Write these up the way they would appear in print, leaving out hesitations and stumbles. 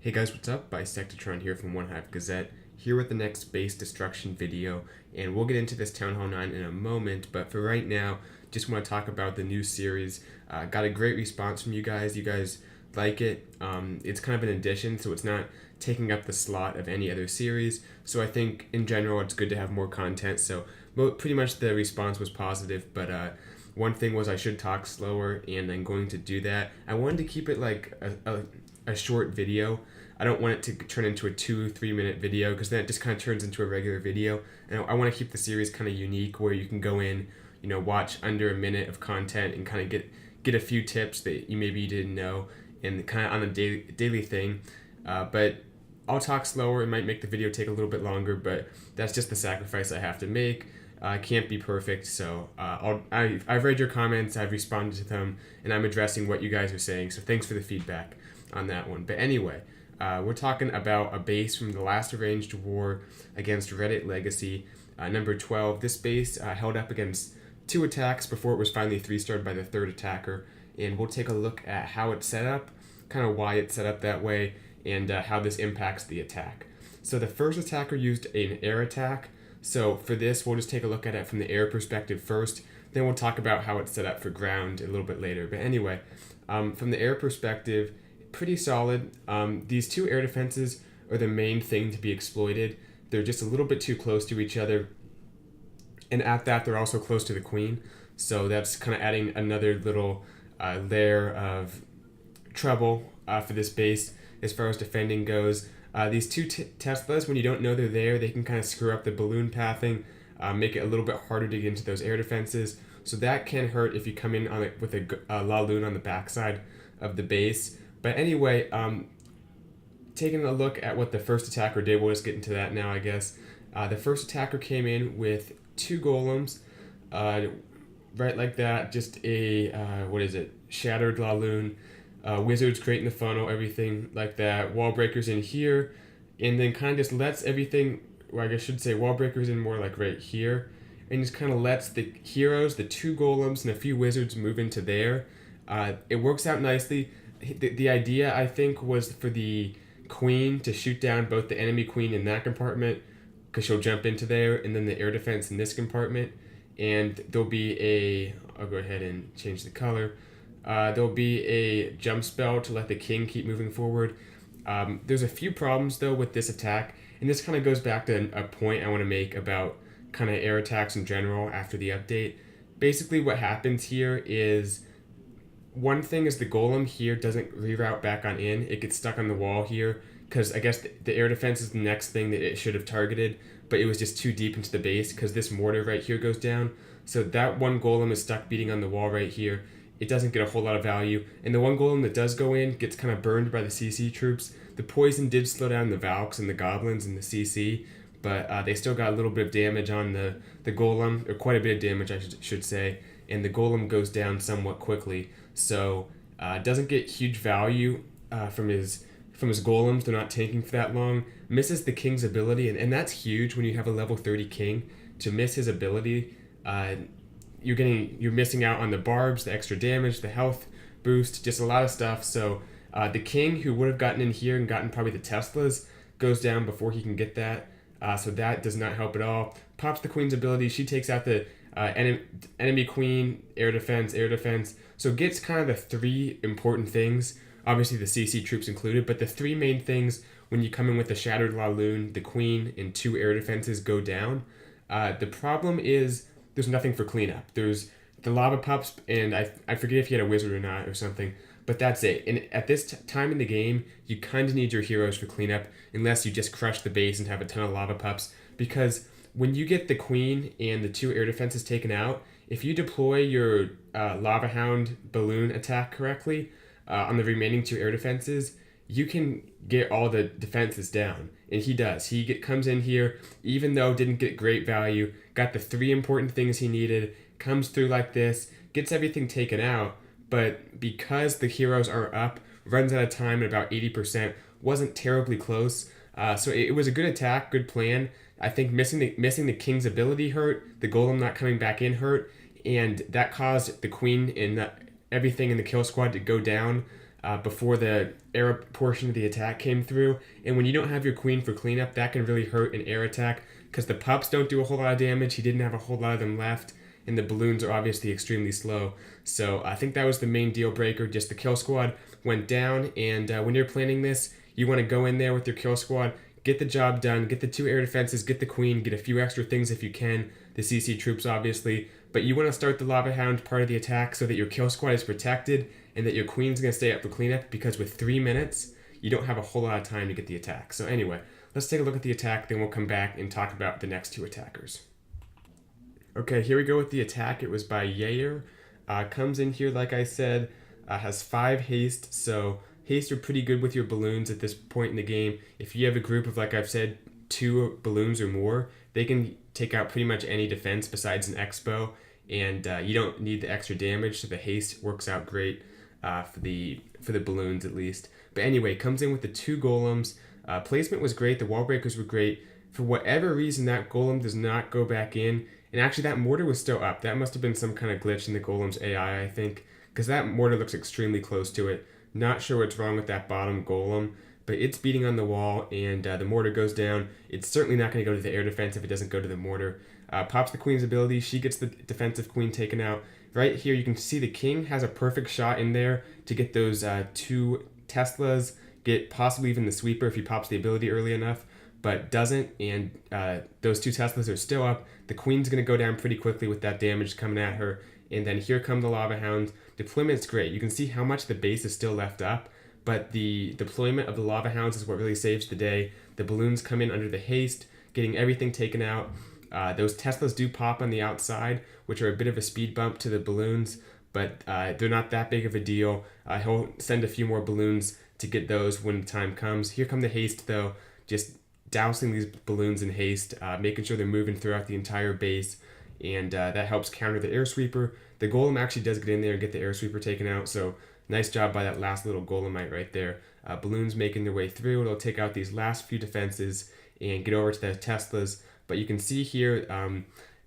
Hey guys, what's up? Bisectatron here from OneHive Gazette, here with the next base destruction video, and we'll get into this Town Hall 9 in a moment, but for right now, just want to talk about the new series. Got a great response from you guys like it. It's kind of an addition, so it's not taking up the slot of any other series, so I think in general it's good to have more content, so pretty much the response was positive, but one thing was I should talk slower, and I'm going to do that. I wanted to keep it like a short video. I don't want it to turn into a 2-3 minute video because then it just kind of turns into a regular video. And I want to keep the series kind of unique where you can go in, watch under a minute of content and kind of get a few tips that you didn't know and kind of on a daily thing. But I'll talk slower. It might make the video take a little bit longer, but that's just the sacrifice I have to make. I can't be perfect, so I've read your comments, I've responded to them, and I'm addressing what you guys are saying, so thanks for the feedback on that one. But anyway, we're talking about a base from the last arranged war against Reddit Legacy, number 12. This base held up against 2 attacks before it was finally 3-starred by the 3rd attacker, and we'll take a look at how it's set up, kind of why it's set up that way, and how this impacts the attack. So the first attacker used an air attack. So for this, we'll just take a look at it from the air perspective first, then we'll talk about how it's set up for ground a little bit later. But anyway, from the air perspective, pretty solid. These 2 air defenses are the main thing to be exploited. They're just a little bit too close to each other, and at that, they're also close to the queen. So that's kind of adding another little layer of trouble for this base as far as defending goes. These 2 Teslas, when you don't know they're there, they can kind of screw up the balloon pathing, make it a little bit harder to get into those air defenses. So that can hurt if you come in on it with a Laloon on the backside of the base. But anyway, taking a look at what the first attacker did, we'll just get into that now, I guess. The first attacker came in with 2 golems, right like that, just a, shattered Laloon. Wizards creating the funnel, everything like that. Wall breakers in here, and then kind of just lets everything, or I should say wall breakers in more like right here, and just kind of lets the heroes, the 2 golems and a few wizards move into there. It works out nicely. The idea, I think, was for the queen to shoot down both the enemy queen in that compartment, because she'll jump into there, and then the air defense in this compartment, and there'll be I'll go ahead and change the color. There'll be a jump spell to let the king keep moving forward. There's a few problems though with this attack, and this kind of goes back to a point I want to make about kind of air attacks in general after the update. Basically what happens here is, one thing is the golem here doesn't reroute back on in. It gets stuck on the wall here because I guess the air defense is the next thing that it should have targeted, but it was just too deep into the base because this mortar right here goes down. So that one golem is stuck beating on the wall right here. It doesn't get a whole lot of value, and the one golem that does go in gets kind of burned by the CC troops. The poison did slow down the Valks and the goblins and the CC, but they still got a little bit of damage on the golem, or quite a bit of damage I should say, and the golem goes down somewhat quickly. So it doesn't get huge value from his golems. They're not tanking for that long. Misses the king's ability, and that's huge when you have a level 30 king. To miss his ability, you're missing out on the barbs, the extra damage, the health boost, just a lot of stuff. So the king, who would have gotten in here and gotten probably the Teslas, goes down before he can get that. So that does not help at all. Pops the queen's ability. She takes out the enemy queen, air defense. So it gets kind of the 3 important things. Obviously the CC troops included, but the 3 main things when you come in with the shattered Laloon, the queen, and 2 air defenses go down. The problem is there's nothing for cleanup. There's the lava pups, and I forget if you had a wizard or not or something, but that's it. And at this time in the game, you kind of need your heroes for cleanup, unless you just crush the base and have a ton of lava pups, because when you get the queen and the 2 air defenses taken out, if you deploy your lava hound balloon attack correctly on the remaining 2 air defenses, you can get all the defenses down, and he does. He comes in here, even though didn't get great value, got the 3 important things he needed, comes through like this, gets everything taken out, but because the heroes are up, runs out of time at about 80%, wasn't terribly close. So it was a good attack, good plan. I think missing the king's ability hurt, the golem not coming back in hurt, and that caused the queen and everything in the kill squad to go down. before the air portion of the attack came through. And when you don't have your queen for cleanup, that can really hurt an air attack because the pups don't do a whole lot of damage. He didn't have a whole lot of them left, and the balloons are obviously extremely slow. So I think that was the main deal breaker. Just the kill squad went down, and when you're planning this, you want to go in there with your kill squad, get the job done, get the 2 air defenses, get the queen, get a few extra things if you can, the CC troops obviously, but you want to start the lava hound part of the attack so that your kill squad is protected and that your queen's going to stay up for cleanup, because with 3 minutes, you don't have a whole lot of time to get the attack. So anyway, let's take a look at the attack, then we'll come back and talk about the next 2 attackers. Okay, here we go with the attack. It was by Yair. Comes in here, like I said, has 5 haste, so haste are pretty good with your balloons at this point in the game. If you have a group of, like I've said, 2 balloons or more, they can take out pretty much any defense besides an expo, and you don't need the extra damage, so the haste works out great for the balloons at least. But anyway, comes in with the 2 golems. Placement was great, the wall breakers were great. For whatever reason, that golem does not go back in, and actually that mortar was still up. That must have been some kind of glitch in the golem's AI, I think, because that mortar looks extremely close to it. Not sure what's wrong with that bottom golem, but it's beating on the wall, and the mortar goes down. It's certainly not going to go to the air defense if it doesn't go to the mortar. Pops the queen's ability. She gets the defensive queen taken out. Right here, you can see the king has a perfect shot in there to get those 2 Teslas, get possibly even the sweeper if he pops the ability early enough, but doesn't, and those 2 Teslas are still up. The queen's going to go down pretty quickly with that damage coming at her, and then here come the lava hounds. Deployment's great. You can see how much the base is still left up, but the deployment of the lava hounds is what really saves the day. The balloons come in under the haste, getting everything taken out. Those Teslas do pop on the outside, which are a bit of a speed bump to the balloons, but they're not that big of a deal. He'll send a few more balloons to get those when the time comes. Here come the haste though, just dousing these balloons in haste, making sure they're moving throughout the entire base, and that helps counter the air sweeper. The golem actually does get in there and get the air sweeper taken out, so nice job by that last little golemite right there. Balloons making their way through. It'll take out these last few defenses and get over to the Teslas. But you can see here,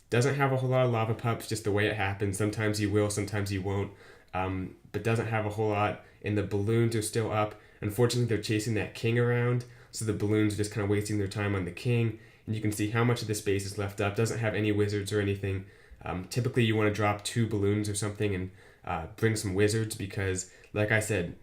doesn't have a whole lot of lava pups, just the way it happens. Sometimes you will, sometimes you won't. But doesn't have a whole lot. And the balloons are still up. Unfortunately, they're chasing that king around, so the balloons are just kind of wasting their time on the king. And you can see how much of the space is left up. Doesn't have any wizards or anything. Typically, you want to drop 2 balloons or something and bring some wizards, because, like I said,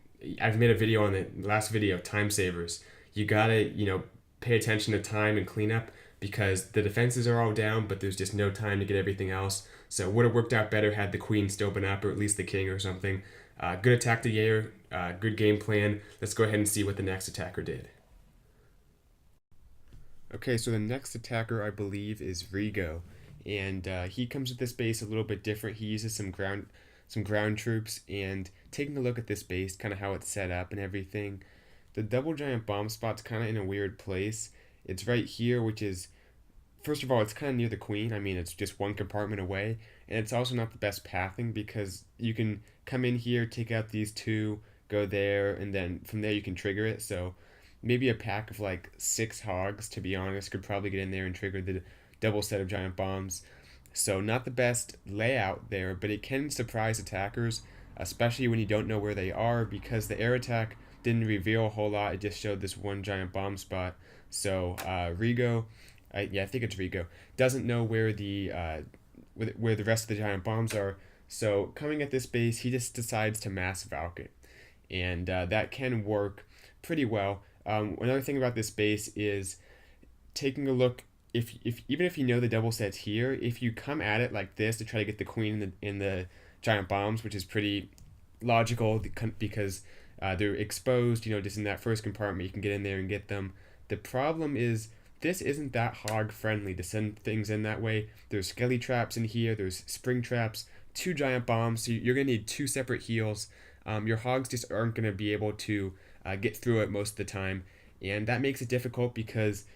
I've made a video on the last video, time savers. You gotta, pay attention to time and cleanup, because the defenses are all down, but there's just no time to get everything else. So it would have worked out better had the queen still been up, or at least the king or something. Good attack to Yair, good game plan. Let's go ahead and see what the next attacker did. Okay, so the next attacker, I believe, is Rigo, and he comes at this base a little bit different. He uses some ground troops, and taking a look at this base, kind of how it's set up and everything, the double giant bomb spot's kind of in a weird place. It's right here, which is, first of all, it's kind of near the queen. I mean, it's just 1 compartment away, and it's also not the best pathing, because you can come in here, take out these 2, go there, and then from there you can trigger it. So maybe a pack of like 6 hogs, to be honest, could probably get in there and trigger the double set of giant bombs. So not the best layout there, but it can surprise attackers, especially when you don't know where they are, because the air attack didn't reveal a whole lot. It just showed this 1 giant bomb spot. So Rigo, I think it's Rigo, doesn't know where the rest of the giant bombs are. So coming at this base, he just decides to mass Valk, and that can work pretty well. Another thing about this base is taking a look. If even if you know the double set's here, if you come at it like this to try to get the queen in the giant bombs, which is pretty logical because they're exposed, just in that first compartment, you can get in there and get them. The problem is this isn't that hog friendly to send things in that way. There's skelly traps in here, there's spring traps, 2 giant bombs, so you're going to need 2 separate heals. Your hogs just aren't going to be able to get through it most of the time, and that makes it difficult because,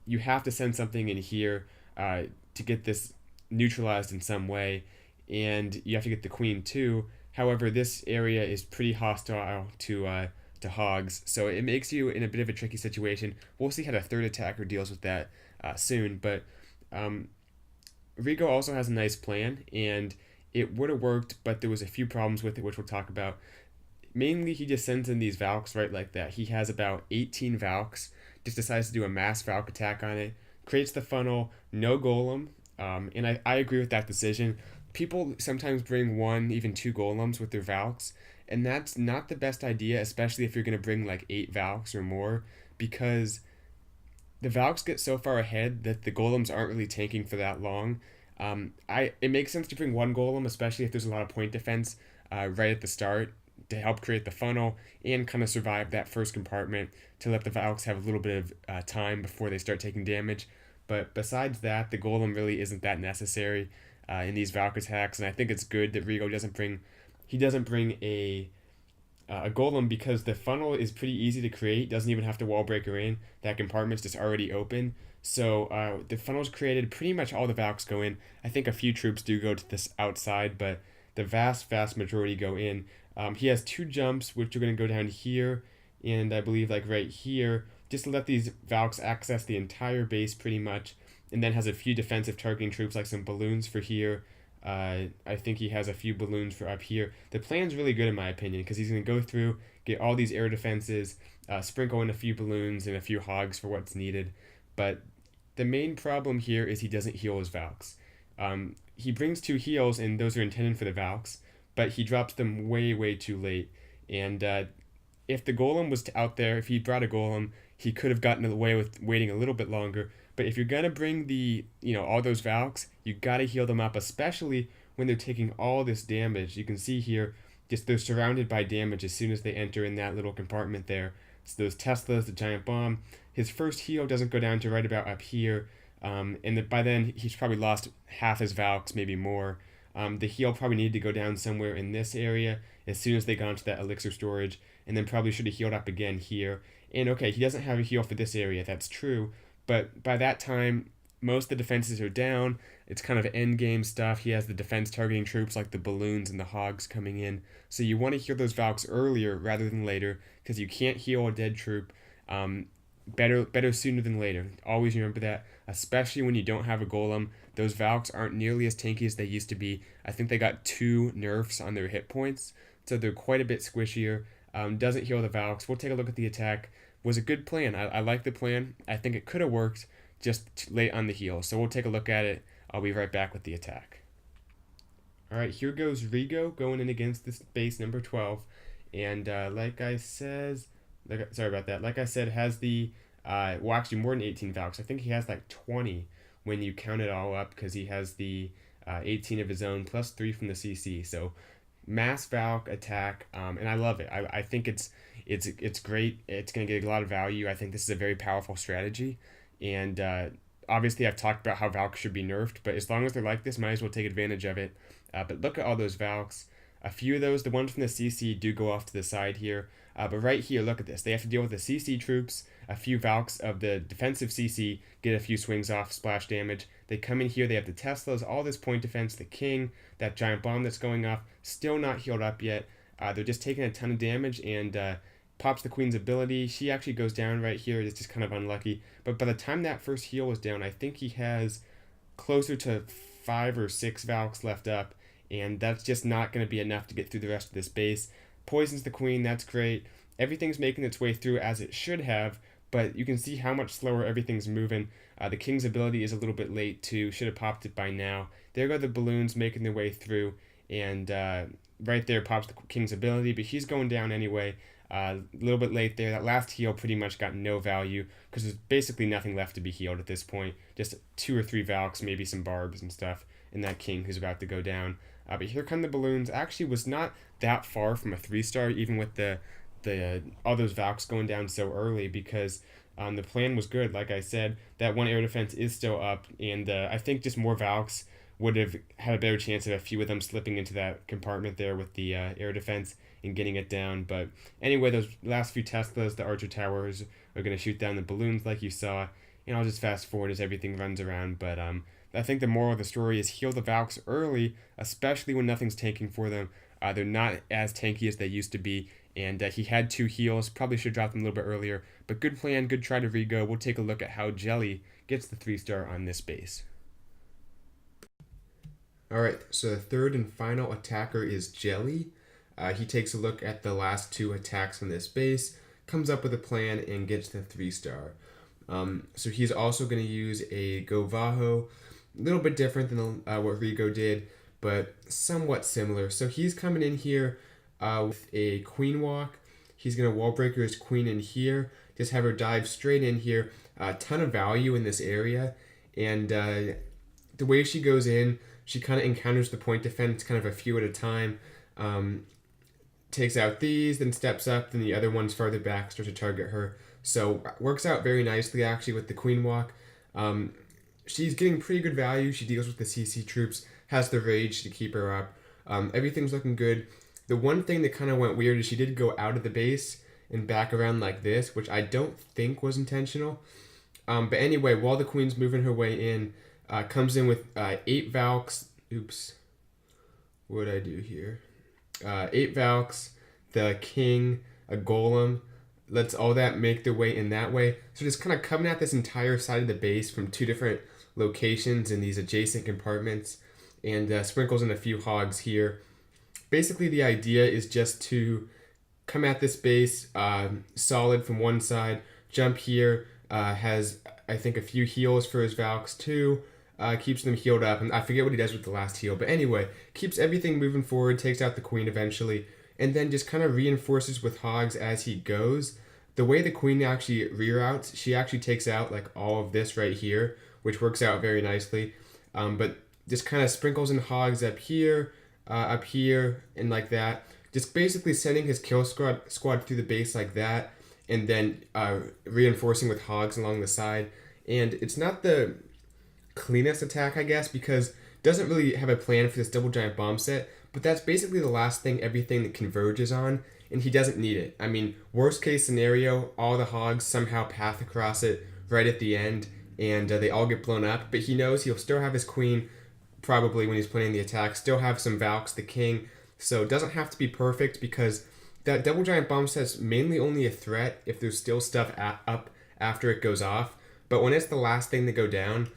you have to send something in here to get this neutralized in some way, and you have to get the queen too. However, this area is pretty hostile to hogs, so it makes you in a bit of a tricky situation. We'll see how the third attacker deals with that soon, but Rigo also has a nice plan, and it would have worked, but there was a few problems with it, which we'll talk about. mainly he just sends in these Valks right like that. He has about 18 Valks, just decides to do a mass Valk attack on it, creates the funnel, no golem, and I agree with that decision. People sometimes bring one, even two golems with their Valks, and that's not the best idea, especially if you're going to bring like 8 Valks or more, because the Valks get so far ahead that the golems aren't really tanking for that long. It makes sense to bring one golem, especially if there's a lot of point defense right at the start to help create the funnel and kind of survive that first compartment to let the Valks have a little bit of time before they start taking damage. But besides that, the golem really isn't that necessary in these Valk attacks, and I think it's good that Rigo doesn't bring a golem because the funnel is pretty easy to create. Doesn't even have to wall breaker in. That compartment's just already open. So the funnel's created. Pretty much all the Valks go in. I think a few troops do go to this outside, but the vast majority go in. He has 2 jumps, which are going to go down here, and I believe like right here, just to let these Valks access the entire base pretty much, and then has a few defensive targeting troops like some balloons for here. I think he has a few balloons for up here. The plan's really good in my opinion because he's going to go through, get all these air defenses, sprinkle in a few balloons and a few hogs for what's needed. But the main problem here is he doesn't heal his Valks. He brings 2 heals and those are intended for the Valks, but he drops them way too late. And if the golem was out there, if he brought a golem, he could have gotten away with waiting a little bit longer. But if you're gonna bring all those Valks, you gotta heal them up, especially when they're taking all this damage. You can see here, just they're surrounded by damage as soon as they enter in that little compartment there. So those Teslas, the giant bomb. His first heal doesn't go down to right about up here, and by then he's probably lost half his Valks, maybe more. The heal probably needed to go down somewhere in this area as soon as they got into that elixir storage, and then probably should have healed up again here. And okay, he doesn't have a heal for this area, that's true, but by that time, most of the defenses are down. It's kind of end game stuff. He has the defense targeting troops like the balloons and the hogs coming in. So you want to heal those Valks earlier rather than later because you can't heal a dead troop. Better sooner than later. Always remember that, especially when you don't have a golem. Those Valks aren't nearly as tanky as they used to be. I think they got 2 nerfs on their hit points, so they're quite a bit squishier. Doesn't heal the Valks. We'll take a look at the attack. Was a good plan. I like the plan. I think it could have worked just late on the heal. So we'll take a look at it. I'll be right back with the attack. All right, here goes Rigo going in against this base number 12. And like I said, has the, actually more than 18 Valks. I think he has like 20 when you count it all up because he has the 18 of his own plus 3 from the CC. So mass Valk attack, and I love it. I think it's great. It's going to get a lot of value. I think this is a very powerful strategy. And obviously I've talked about how Valks should be nerfed, but as long as they're like this, might as well take advantage of it. But look at all those Valks. A few of those, the ones from the CC do go off to the side here. But right here, look at this. They have to deal with the CC troops. A few Valks of the defensive CC get a few swings off, splash damage. They come in here, they have the Teslas, all this point defense, the King, that giant bomb that's going off, still not healed up yet. They're just taking a ton of damage and pops the Queen's ability. She actually goes down right here. It's just kind of unlucky. But by the time that first heal was down, I think he has closer to 5 or 6 Valks left up, and that's just not going to be enough to get through the rest of this base. Poisons the Queen, that's great. Everything's making its way through as it should have, but you can see how much slower everything's moving. The King's ability is a little bit late too. Should have popped it by now. There go the balloons making their way through, and right there pops the King's ability, but he's going down anyway. A little bit late there. That last heal pretty much got no value because there's basically nothing left to be healed at this point. Just 2 or 3 Valks, maybe some barbs and stuff, and that King who's about to go down. But here come the balloons. Actually was not that far from a 3-star, even with the all those Valks going down so early, because the plan was good. Like I said, that one air defense is still up, and I think just more Valks would have had a better chance of a few of them slipping into that compartment there with the air defense and getting it down. But anyway, those last few Teslas, the Archer Towers, are going to shoot down the balloons like you saw, and I'll just fast forward as everything runs around. But I think the moral of the story is heal the Valks early, especially when nothing's tanking for them. They're not as tanky as they used to be, and he had 2 heals, probably should have dropped them a little bit earlier, but good plan, good try to Rigo. We'll take a look at how Jelly gets the 3-star on this base. Alright, so the third and final attacker is Jelly. He takes a look at the last 2 attacks on this base, comes up with a plan, and gets the 3-star. So he's also going to use a Go Vaho, a little bit different than what Rigo did, but somewhat similar. So he's coming in here with a Queen Walk. He's going to wall breaker his queen in here, just have her dive straight in here. A ton of value in this area, and the way she goes in, she kind of encounters the point defense kind of a few at a time, takes out these, then steps up, then the other ones farther back start to target her. So works out very nicely actually with the Queen Walk. She's getting pretty good value. She deals with the CC troops, has the rage to keep her up. Everything's looking good. The one thing that kind of went weird is she did go out of the base and back around like this, which I don't think was intentional. But anyway, while the queen's moving her way in, comes in with 8 Valks. Oops. What did I do here? 8 Valks, the king, a golem. Lets all that make their way in that way. So just kind of coming at this entire side of the base from 2 different locations in these adjacent compartments. And sprinkles in a few hogs here. Basically, the idea is just to come at this base solid from one side, jump here, has, I think, a few heals for his Valks too, keeps them healed up, and I forget what he does with the last heal, but anyway, keeps everything moving forward, takes out the queen eventually, and then just kind of reinforces with hogs as he goes. The way the queen actually reroutes, she actually takes out like all of this right here, which works out very nicely, but just kind of sprinkles in hogs up here, and like that. Just basically sending his kill squad through the base like that, and then reinforcing with hogs along the side. And it's not the cleanest attack, I guess, because it doesn't really have a plan for this double giant bomb set, but that's basically the last thing everything that converges on, and he doesn't need it. I mean, worst case scenario, all the hogs somehow path across it right at the end, and they all get blown up, but he knows he'll still have his queen, probably when he's planning the attack, still have some Valks, the king, so it doesn't have to be perfect, because that double giant bomb set's mainly only a threat if there's still stuff up after it goes off. But when it's the last thing to go down,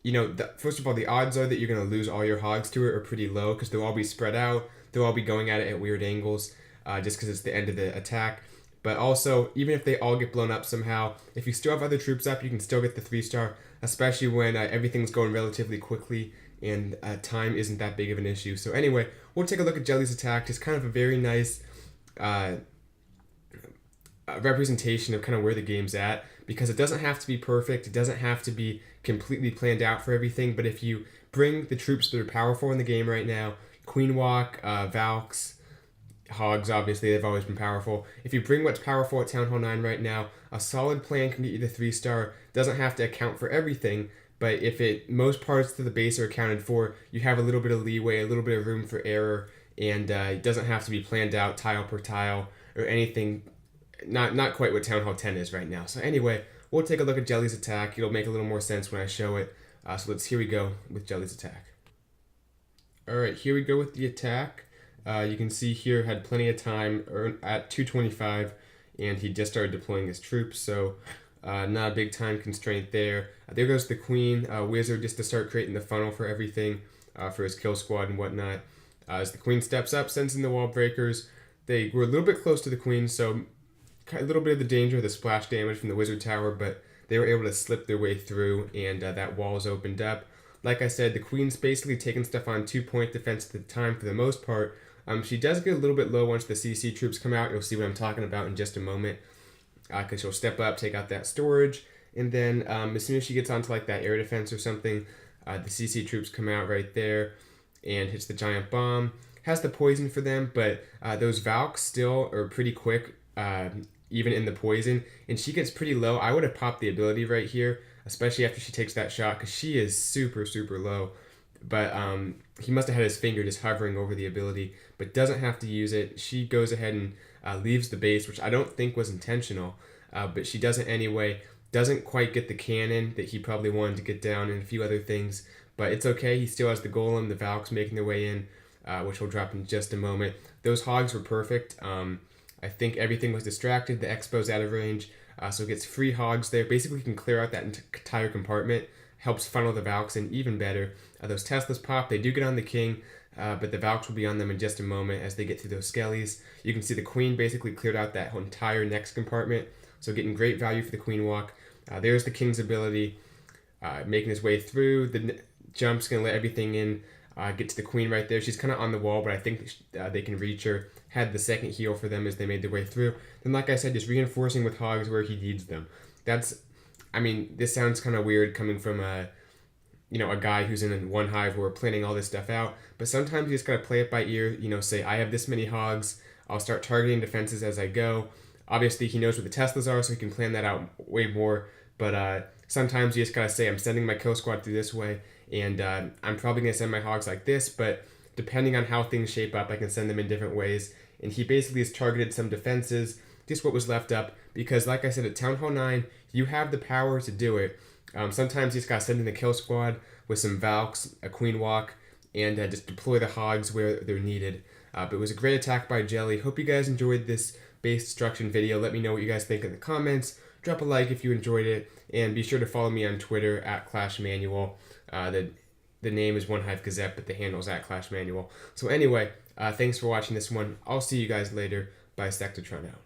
you know, first of all, the odds are that you're going to lose all your hogs to it are pretty low, because they'll all be spread out. They'll all be going at it at weird angles, just because it's the end of the attack. But also, even if they all get blown up somehow, if you still have other troops up, you can still get the 3-star, especially when everything's going relatively quickly and time isn't that big of an issue. So anyway, we'll take a look at Jelly's attack. Just kind of a very nice representation of kind of where the game's at, because it doesn't have to be perfect. It doesn't have to be completely planned out for everything. But if you bring the troops that are powerful in the game right now, Queen Walk, Valks, hogs, obviously, they've always been powerful. If you bring what's powerful at Town Hall 9 right now, a solid plan can get you the 3-star. Doesn't have to account for everything, but if most parts of the base are accounted for, you have a little bit of leeway, a little bit of room for error, and it doesn't have to be planned out tile per tile or anything. Not quite what Town Hall 10 is right now. So anyway, we'll take a look at Jelly's attack. It'll make a little more sense when I show it. So here we go with Jelly's attack. Alright, here we go with the attack. You can see here had plenty of time at 225, and he just started deploying his troops, so not a big time constraint there. There goes the queen, wizard, just to start creating the funnel for everything, for his kill squad and whatnot. As the queen steps up, sends in the wall breakers. They were a little bit close to the queen, so a little bit of the danger of the splash damage from the wizard tower, but they were able to slip their way through, and that wall's opened up. Like I said, the queen's basically taking stuff on 2-point defense at the time for the most part. She does get a little bit low once the CC troops come out. You'll see what I'm talking about in just a moment, because she'll step up, take out that storage, and then as soon as she gets onto like that air defense or something, the CC troops come out right there and hits the giant bomb. Has the poison for them, but those Valks still are pretty quick, even in the poison, and she gets pretty low. I would have popped the ability right here, especially after she takes that shot, because she is super, super low. But he must have had his finger just hovering over the ability, but doesn't have to use it. She goes ahead and leaves the base, which I don't think was intentional, but she does it anyway. Doesn't quite get the cannon that he probably wanted to get down, and a few other things, but it's okay. He still has the golem, the Valks making their way in, which we'll drop in just a moment. Those hogs were perfect. I think everything was distracted. The Expo's out of range, so it gets free hogs there. Basically, can clear out that entire compartment. Helps funnel the Valks in even better. Those Teslas pop. They do get on the king. but the Valks will be on them in just a moment as they get through those skellies. You can see the Queen basically cleared out that entire next compartment, so getting great value for the Queen walk. There's the King's ability, making his way through. The jump's going to let everything in, get to the Queen right there. She's kind of on the wall, but I think they can reach her. Had the second heal for them as they made their way through. Then, like I said, just reinforcing with hogs where he needs them. This sounds kind of weird coming from a guy who's in OneHive who are planning all this stuff out. But sometimes you just gotta play it by ear. Say I have this many hogs. I'll start targeting defenses as I go. Obviously, he knows where the Teslas are, so he can plan that out way more. But sometimes you just gotta say I'm sending my kill squad through this way, and I'm probably gonna send my hogs like this. But depending on how things shape up, I can send them in different ways. And he basically has targeted some defenses, just what was left up. Because like I said, at Town Hall 9, you have the power to do it. Sometimes you just got to send in the kill squad with some Valks, a Queen walk, and just deploy the hogs where they're needed. But it was a great attack by Jelly. Hope you guys enjoyed this base destruction video. Let me know what you guys think in the comments. Drop a like if you enjoyed it. And be sure to follow me on Twitter at ClashManual. The name is OneHive Gazette, but the handle is at ClashManual. So anyway, thanks for watching this one. I'll see you guys later. Bisectatron out.